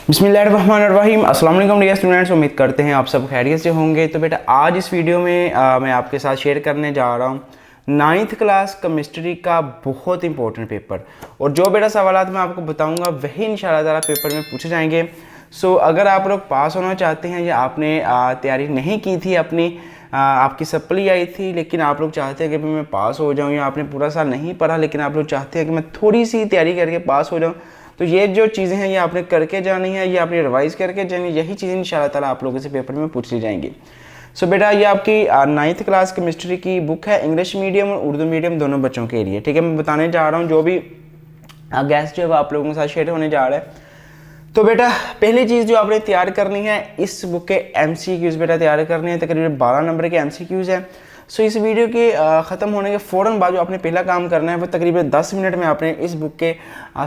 बिस्मिल्लाहिर्रहमानिर्रहीम। अस्सलाम वालेकुम डियर स्टूडेंट्स, उम्मीद करते हैं आप सब खैरियत से होंगे। तो बेटा आज इस वीडियो में मैं आपके साथ शेयर करने जा रहा हूँ 9th क्लास केमिस्ट्री का बहुत इंपॉर्टेंट पेपर। और जो बेटा सवालात मैं आपको बताऊँगा वही इंशाल्लाह ताला पेपर में पूछे जाएंगे। सो अगर आप लोग पास होना चाहते हैं या आपने तैयारी नहीं की थी अपनी, आपकी सप्ली आई थी लेकिन आप लोग चाहते हैं कि मैं पास हो जाऊँ, या आपने पूरा साल नहीं पढ़ा लेकिन आप लोग चाहते हैं कि मैं थोड़ी सी तैयारी करके पास हो जाऊँ, तो ये जो चीज़ें हैं ये आपने करके जानी है, ये आपने रिवाइज़ करके जानी, यही चीज़ें इंशाल्लाह ताला आप लोगों से पेपर में पूछ ली जाएंगी। सो बेटा ये आपकी 9th क्लास केमिस्ट्री की बुक है, इंग्लिश मीडियम और उर्दू मीडियम दोनों बच्चों के लिए। ठीक है, मैं बताने जा रहा हूँ जो भी गेस्ट जो है आप लोगों के साथ शेयर होने जा रहा है। तो बेटा पहली चीज़ जो आपने तैयार करनी है, इस बुक के MCQs बेटा तैयार करने हैं। तकरीबन 12 नंबर के MCQs हैं। सो इस वीडियो के ख़त्म होने के फ़ौरन बाद जो आपने पहला काम करना है वो तकरीबन 10 मिनट में आपने इस बुक के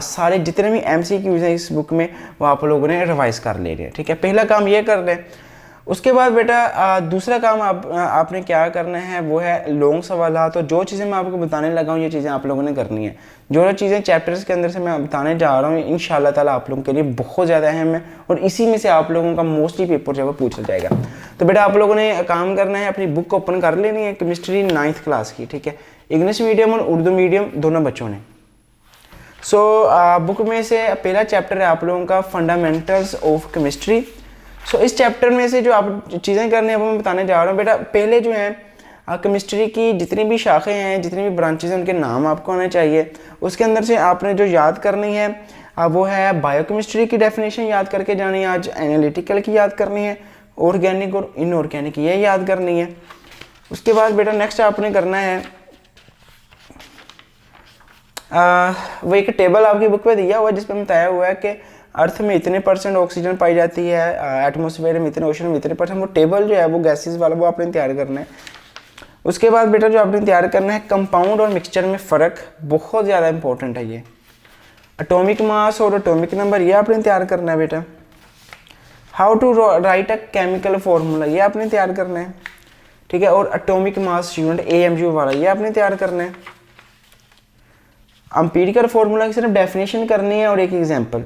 सारे जितने भी MCQs हैं इस बुक में वो आप लोगों ने रिवाइज़ कर ले रहे हैं। ठीक है, पहला काम ये कर रहे हैं। उसके बाद बेटा दूसरा काम आपने क्या करना है वो है लॉन्ग सवाल। तो जो चीज़ें मैं आपको बताने लगा हूँ ये चीज़ें आप लोगों ने करनी है। जो चीज़ें चैप्टर्स के अंदर से मैं बताने जा रहा हूँ इंशाल्लाह ताला आप लोगों के लिए बहुत ज़्यादा अहम है और इसी में से आप लोगों का मोस्टली पेपर जो है वो पूछा जाएगा। तो बेटा आप लोगों ने काम करना है, अपनी बुक ओपन कर लेनी है केमिस्ट्री 9th क्लास की। ठीक है, इंग्लिश मीडियम और उर्दू मीडियम दोनों बच्चों ने। सो बुक में से पहला चैप्टर है आप लोगों का फंडामेंटल्स ऑफ केमिस्ट्री। सो इस चैप्टर में से जो आप चीज़ें करनी है वो मैं बताने जा रहा हूँ। बेटा पहले जो है केमिस्ट्री की जितनी भी शाखें हैं, जितनी भी ब्रांचेज हैं, उनके नाम आपको आने चाहिए। उसके अंदर से आपने जो याद करनी है वो है बायोकेमिस्ट्री की डेफिनेशन याद करके जानी है, आज एनालिटिकल की याद करनी है, ऑर्गेनिक और इनऑर्गेनिक ये याद करनी है। उसके बाद बेटा नेक्स्ट आपने करना है वो एक टेबल आपकी बुक पे दिया हुआ है जिसपे बताया हुआ है कि अर्थ में इतने % ऑक्सीजन पाई जाती है, एटमॉस्फेयर में इतने, ओशन में इतने %। वो टेबल जो है वो गैसेस वाला वो आपने तैयार करना है। उसके बाद बेटा जो आपने तैयार करना है कंपाउंड और मिक्सचर में फ़र्क, बहुत ज़्यादा इंपॉर्टेंट है ये। एटॉमिक मास और एटॉमिक नंबर ये आपने तैयार करना है बेटा। How to write a chemical formula ये आपने तैयार करना है। ठीक है, और एटॉमिक मास यूनिट AMU वाला ये आपने तैयार करना है। एम्पिरिकल फार्मूला की सिर्फ डेफिनेशन करनी है और एक एग्जाम्पल।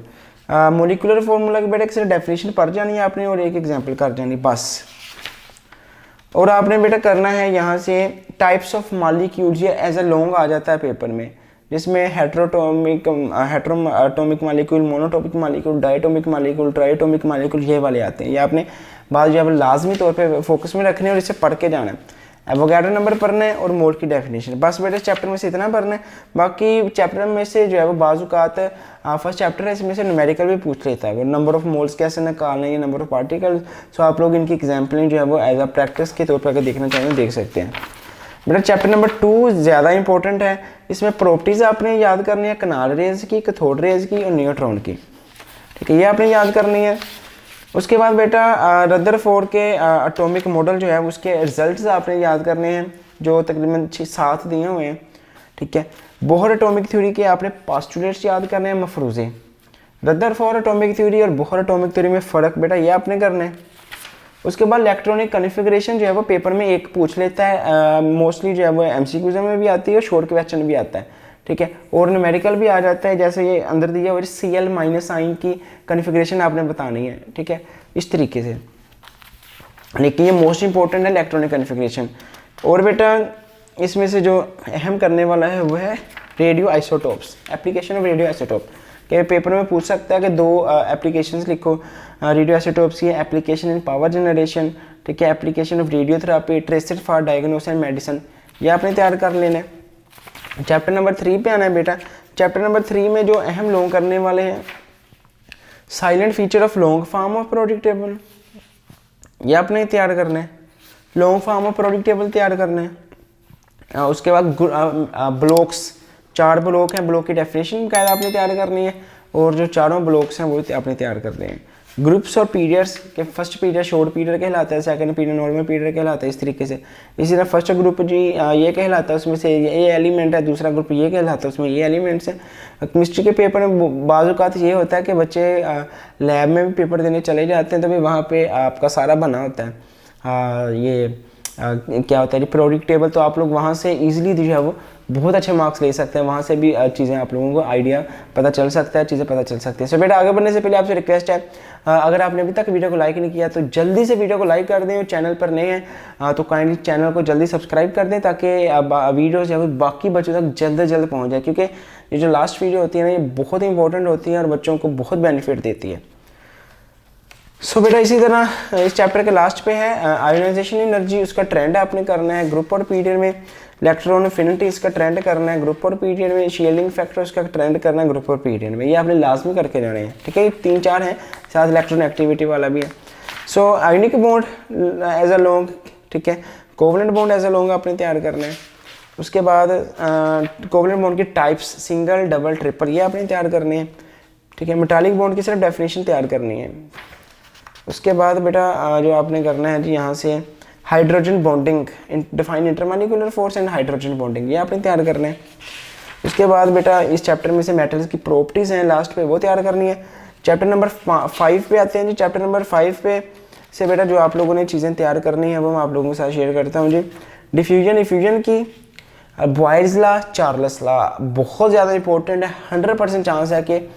मोलिकुलर फार्मूला की बेटा सिर्फ डेफिनेशन पढ़ जानी है आपने और एक एग्जाम्पल कर जानी बस। और आपने बेटा करना है यहाँ से टाइप्स ऑफ मॉलिक्यूल्स, ये एज अ लॉन्ग आ जाता है पेपर में, जिसमें heteroatomic molecule, monoatomic molecule, diatomic molecule, triatomic molecule ये वाले आते हैं। ये आपने बात जो है लाजमी तौर पे फोकस में रखने और इसे पढ़ के जाना है। एवोगैड्रो नंबर पढ़ना है और मोल की डेफिनेशन, बस बेटा चैप्टर में से इतना पढ़ना है। बाकी चैप्टर में से जो है वो बाजुकात फर्स्ट चैप्टर है इसमें से न्यूमेरिकल भी पूछ लेता है, नंबर ऑफ मोल्स कैसे निकालने, ये नंबर ऑफ पार्टिकल्स। सो आप लोग इनकी एग्जाम्पलिंग जो है वो एज अ प्रैक्टिस के तौर पर अगर देखना चाहें देख सकते हैं। बेटा चैप्टर नंबर 2 ज़्यादा इंपॉर्टेंट है, इसमें प्रॉपर्टीज़ आपने याद करनी है कनाल रेज की, कैथोड रेज की और न्यूट्रॉन की। ठीक है, ये आपने याद करनी है। उसके बाद बेटा रदरफोर्ड के एटॉमिक मॉडल जो है उसके रिजल्ट्स आपने याद करने हैं जो तकरीबन 6-7 दिए हुए हैं। ठीक है, बोहर एटॉमिक थ्योरी के आपने पोस्टुलेट्स याद करने हैं, मफरूज़े। रदरफोर्ड एटॉमिक थ्योरी और बोहर एटॉमिक थ्योरी में फ़र्क बेटा ये आपने करना है। उसके बाद इलेक्ट्रॉनिक कॉन्फ़िगरेशन जो है वो पेपर में एक पूछ लेता है, मोस्टली जो है वो MCQs में भी आती है, शॉर्ट क्वेश्चन भी आता है। ठीक है, और न्यूमेरिकल भी आ जाता है, जैसे ये अंदर दिया हुआ Cl- साइन की कॉन्फ़िगरेशन आपने बतानी है। ठीक है, इस तरीके से, लेकिन ये मोस्ट इंपॉर्टेंट है इलेक्ट्रॉनिक कॉन्फ़िगरेशन। और बेटा इसमें से जो अहम करने वाला है वो है radio isotopes, application of radio isotope के पेपर में पूछ सकता है कि 2 एप्लीकेशंस लिखो रेडियो आइसोटोप्स की, एप्लीकेशन इन पावर जनरेशन, ठीक है, application of radiotherapy, traced for diagnosis and medicine, ये आपने तैयार कर लेना है। चैप्टर नंबर 3 पे आना है बेटा। चैप्टर नंबर 3 में जो अहम लॉन्ग करने वाले हैं silent feature of long form of product table, ये आपने तैयार करना है। Long form of product table तैयार करना है। उसके बाद ब्लॉक्स, 4 ब्लॉक हैं, ब्लॉक की डेफिनेशन कायदा आपने तैयार करनी है और जो चारों ब्लॉक्स हैं वो आपने तैयार करने हैं। ग्रुप्स और पीरियड्स के फर्स्ट पीरियड शॉर्ट पीरियड कहलाता है, सेकंड पीरियड नॉर्मल पीरियड कहलाता है, इस तरीके से। इसी तरह फर्स्ट ग्रुप जी ये कहलाता है, उसमें से ये एलिमेंट है, दूसरा ग्रुप ये कहलाता है, उसमें ये एलिमेंट्स हैं। केमिस्ट्री के पेपर में बाज़ ये होता है कि बच्चे लैब में भी पेपर देने चले जाते हैं तो भी वहाँ पर आपका सारा बना होता है ये क्या होता है पीरियोडिक टेबल, तो आप लोग वहाँ से ईजिली जो है वो बहुत अच्छे मार्क्स ले सकते हैं, वहाँ से भी चीज़ें आप लोगों को आइडिया पता चल सकता है, चीज़ें पता चल सकती है। सो बेटा आगे बढ़ने से पहले आपसे रिक्वेस्ट है, अगर आपने अभी तक वीडियो को लाइक नहीं किया तो जल्दी से वीडियो को लाइक कर दें, और चैनल पर नए हैं तो काइंडली चैनल को जल्दी सब्सक्राइब कर दें, ताकि वीडियो जो है बाकी बच्चों तक जल्द से जल्द पहुँच जाए, क्योंकि ये जो लास्ट वीडियो होती है ना, ये बहुत इंपॉर्टेंट होती है और बच्चों को बहुत बेनिफिट देती है। सो बेटा इसी तरह इस चैप्टर के लास्ट पे है आयोनाइजेशन एनर्जी, उसका ट्रेंड आपने करना है ग्रुप और पीरियड में, इलेक्ट्रॉन एफिनिटी इसका ट्रेंड करना है ग्रुप और पीरियड में, शील्डिंग फैक्टर उसका ट्रेंड करना है ग्रुप और पीरियड में, ये आपने लाजमी करके जाने हैं, ठीक है। ये 3-4 हैं, साथ इलेक्ट्रॉन एक्टिविटी वाला भी है। So ionic bond as a long, ठीक है, covalent bond as a long आपने तैयार करना है। उसके बाद कोवलेंट बॉन्ड की टाइप्स सिंगल, डबल, ट्रिपल, ये आपने तैयार करने हैं, ठीक है। मेटालिक बॉन्ड की सिर्फ डेफिनेशन तैयार करनी है। उसके बाद बेटा जो आपने करना है जी यहाँ से hydrogen bonding, define intermolecular force and hydrogen bonding, ये आपने तैयार करना है। उसके बाद बेटा इस चैप्टर में से मेटल्स की प्रॉपर्टीज़ हैं लास्ट पे, वो तैयार करनी है। चैप्टर नंबर 5 पे आते हैं जी। चैप्टर नंबर 5 पे से बेटा जो आप लोगों ने चीज़ें तैयार करनी है वो मैं आप लोगों के साथ शेयर करता हूँ जी। डिफ्यूजन इफ्यूजन की बॉयल्स लॉ, चार्ल्स लॉ बहुत ज़्यादा इंपॉर्टेंट है, 100% चांस है कि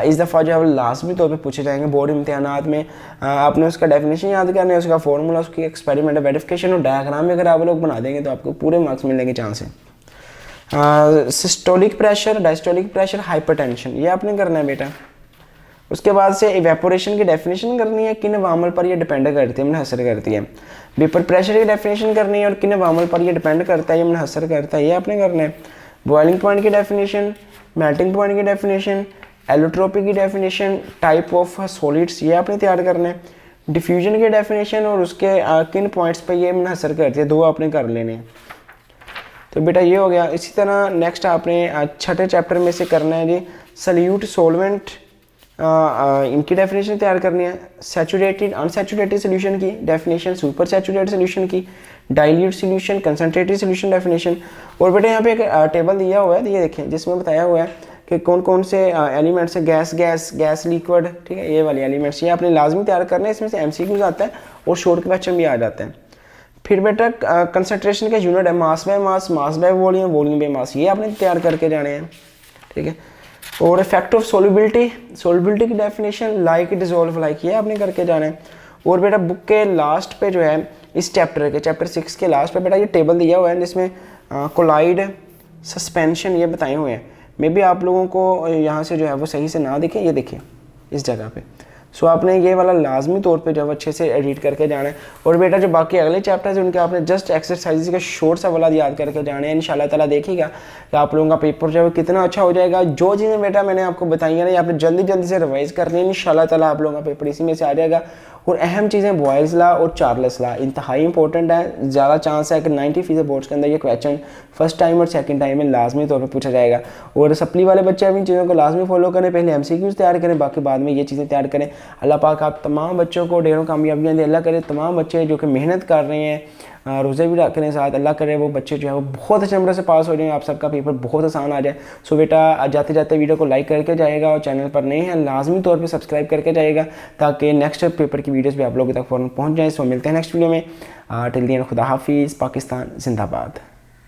इस दफ़ा जो है लाजमी तौर पे पूछे जाएंगे बोर्ड इम्तिहानात में। आपने उसका डेफिनेशन याद करना है, उसका फॉर्मूला, उसकी एक्सपेरिमेंट, वेरिफिकेशन और डायग्राम में अगर आप लोग बना देंगे तो आपको पूरे मार्क्स मिलने के चांस हैं। Systolic pressure, diastolic pressure, hypertension, ये आपने करना है बेटा। उसके बाद से इवेपोरेशन की डेफिनेशन करनी है, किन वामल पर ये डिपेंड करती है, मुनहसर करती है। वेपर प्रेशर की डेफिनेशन करनी है और किन वामल पर ये डिपेंड करता है, ये मुनहसर करता है, ये आपने करना है। बॉइलिंग पॉइंट की डेफिनेशन, मेल्टिंग पॉइंट की डेफिनेशन, एलोट्रोपी की डेफिनेशन, टाइप ऑफ सॉलिड्स, ये आपने तैयार करना है। डिफ्यूजन की डेफिनेशन और उसके किन पॉइंट्स पे ये मुनहसर करती है, 2 आपने कर लेने हैं। तो बेटा ये हो गया। इसी तरह नेक्स्ट आपने छठे चैप्टर में से करना है जी सल्यूट सॉल्वेंट, इनकी डेफिनेशन तैयार करनी है। सैचुरेटेड अनसैचुरेटेड सोल्यूशन की डेफिनेशन, सुपर सैचुरेटेड सोल्यूशन की, dilute solution, concentrated solution definition. और बेटा यहाँ पे एक टेबल दिया हुआ है, ये देखें, जिसमें बताया हुआ है कि कौन कौन से एलिमेंट्स है, गैस लिक्विड, ठीक है, ये वाले एलिमेंट्स, ये आपने लाजमी तैयार करना है। इसमें से एमसीक्यूज आता है और शॉर्ट क्वेश्चन भी आ जाते हैं। फिर बेटा कंसंट्रेशन का यूनिट है mass by mass, mass by volume, volume by mass, ये आपने तैयार करके जाने हैं, ठीक है। और इफेक्ट ऑफ सोल्युबिलिटी, सोल्युबिलिटी की डेफिनेशन, लाइक डिसॉल्व लाइक, ये आपने करके जाना है। और बेटा बुक के लास्ट पे जो है इस चैप्टर के चैप्टर 6 के लास्ट पे बेटा ये टेबल दिया हुआ है, जिसमें कोलाइड, सस्पेंशन ये बताए हुए हैं। मे बी आप लोगों को यहाँ से जो है वो सही से ना दिखे, ये देखिए इस जगह पे। सो आपने ये वाला लाजमी तौर पे जब अच्छे से एडिट करके जाना है। और बेटा जो बाकी अगले चैप्टर्स हैं उनके आपने जस्ट एक्सरसाइजेस का शॉर्ट सा वाला याद करके जाना है। इंशाल्लाह ताला देखिएगा कि आप लोगों का पेपर जो है कितना अच्छा हो जाएगा। जो चीज़ें बेटा मैंने आपको बताई है ना, आपने जल्दी जल्दी से रिवाइज करनी है, इंशाल्लाह ताला आप लोगों का पेपर इसी में से आ जाएगा। और अहम चीज़ें बॉयल्स लॉ और चार्ल्स लॉ इंतहाई इंपॉर्टेंट है, ज़्यादा चांस है कि 90% बोर्ड्स के अंदर ये क्वेश्चन फर्स्ट टाइम और सेकंड टाइम में लाजमी तौर पर पूछा जाएगा। और सप्ली वाले बच्चे अब इन चीज़ों को लाजमी फॉलो करें, पहले एमसीक्यूज तैयार करें, बाकी बाद में ये चीज़ें तैयार करें। अल्लाह पाक आप तमाम बच्चों को ढेरों कामयाबियाँ दे, अल्लाह करे तमाम बच्चे जो कि मेहनत कर रहे हैं, रोज़े भी रखने साथ, अल्लाह करे वो बच्चे जो है वो बहुत अच्छे नंबर से पास हो जाए, आप सबका पेपर बहुत आसान आ जाए। सो बेटा जाते जाते वीडियो को लाइक करके जाएगा, और चैनल पर नए हैं लाजमी तौर पे सब्सक्राइब करके जाएगा, ताकि नेक्स्ट पेपर की वीडियोस भी आप लोगों तक फ़ौरन पहुंच जाए। सो मिलते हैं नेक्स्ट वीडियो में। टिल देन खुदा हाफिज़, पाकिस्तान जिंदाबाद।